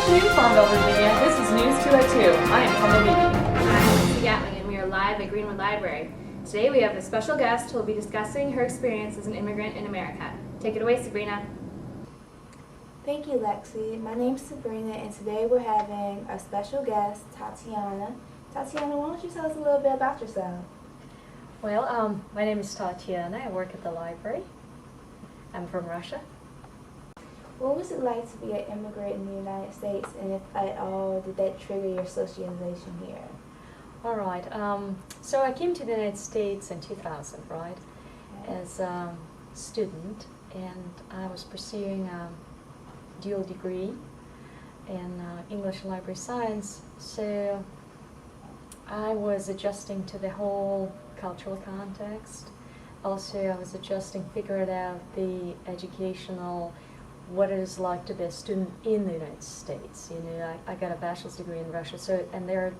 afternoon, Farmville, Virginia. This is News 202. I am Kendall Beebe. I'm Lucy Gatling, and we are live at Greenwood Library. Today we have a special guest who will be discussing her experience as an immigrant in America. Take it away, Sabrina. Thank you, Lexi. My name's Sabrina, and today we're having a special guest, Tatiana. Tatiana, why don't you tell us a little bit about yourself? Well, my name is Tatiana. I work at the library. I'm from Russia. What was it like to be an immigrant in the United States, and if at all, did that trigger your socialization here? All right. So I came to the United States in 2000, right, as a student, and I was pursuing a dual degree in English and Library Science. So I was adjusting to the whole cultural context. Also, I was adjusting, figuring out the educational, what it is like to be a student in the United States. You know, I got a bachelor's degree in Russia, so, and there are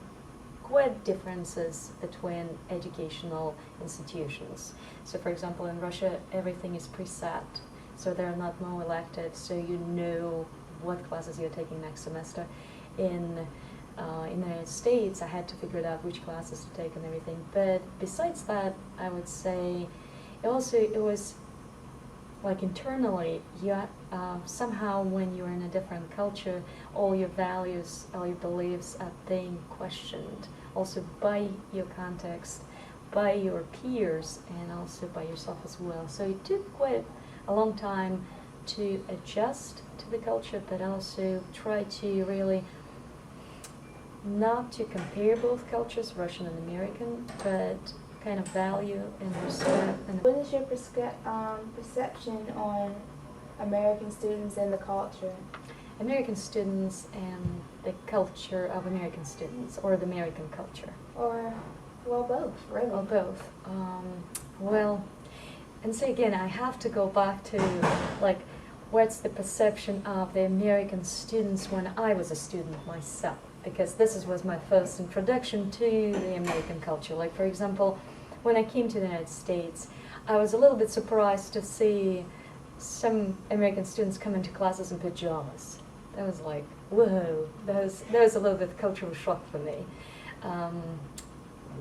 quite differences between educational institutions. So, for example, in Russia, everything is preset, so there are not more electives, so you know what classes you're taking next semester. In the United States, I had to figure out which classes to take and everything. But besides that, I would say it was like internally, somehow when you're in a different culture, all your values, all your beliefs are being questioned, also by your context, by your peers, and also by yourself as well. So it took quite a long time to adjust to the culture, but also try to really not to compare both cultures, Russian and American, but kind of value and respect. And What is your perception on American students and the culture? American students and the culture of American students, or the American culture? Or, well, both, really. Or both. Well, and so again, I have to go back to, like, what's the perception of the American students when I was a student myself? Because this was my first introduction to the American culture. Like, for example, when I came to the United States, I was a little bit surprised to see some American students come into classes in pajamas. That was like, whoa, that was a little bit cultural shock for me.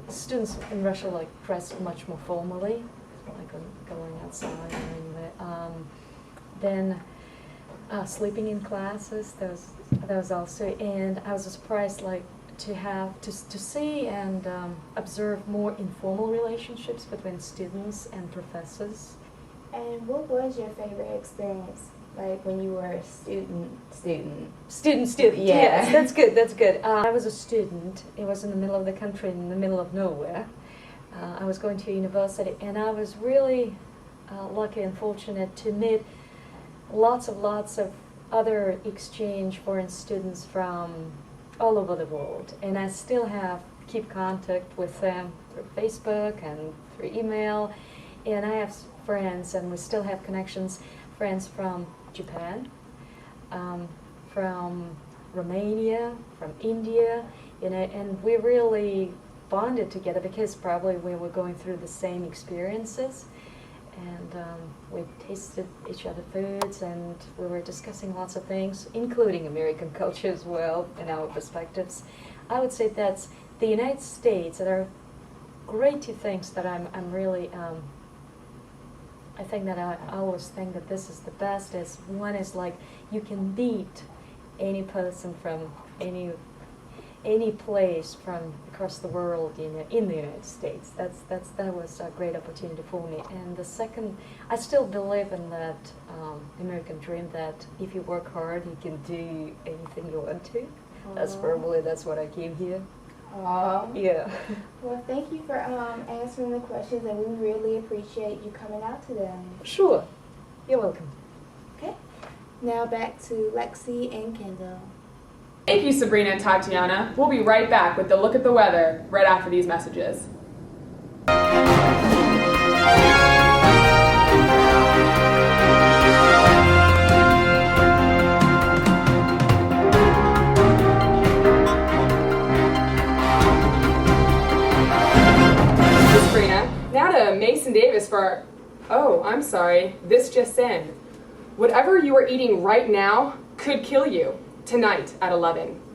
Students in Russia like dressed much more formally, like going outside, and then sleeping in classes. Those also, and I was surprised, like, to see and observe more informal relationships between students and professors. And what was your favorite experience, like when you were a student? Student. Yeah. Yes, that's good. I was a student. It was in the middle of the country, in the middle of nowhere. I was going to a university, and I was really lucky and fortunate to meet lots of other exchange foreign students from all over the world, and I still keep contact with them through Facebook and through email, and I have friends, and we still have connections, friends from Japan, from Romania, from India, you know, and we really bonded together because probably we were going through the same experiences. And we tasted each other's foods, and we were discussing lots of things, including American culture as well, and our perspectives. I would say that's the United States. There are great two things that I'm really, I think that I always think that this is the best. Is one is like you can meet any person from any place from across the world in the United States. That was a great opportunity for me. And the second, I still believe in that American dream that if you work hard, you can do anything you want to. That's what I came here. Yeah. Well, thank you for answering the questions, and we really appreciate you coming out today. Sure. You're welcome. Okay. Now back to Lexi and Kendall. Thank you, Sabrina and Tatiana. We'll be right back with the look at the weather right after these messages. Sabrina, now to Mason Davis for our... Oh, I'm sorry. This just in. Whatever you are eating right now could kill you. Tonight at 11.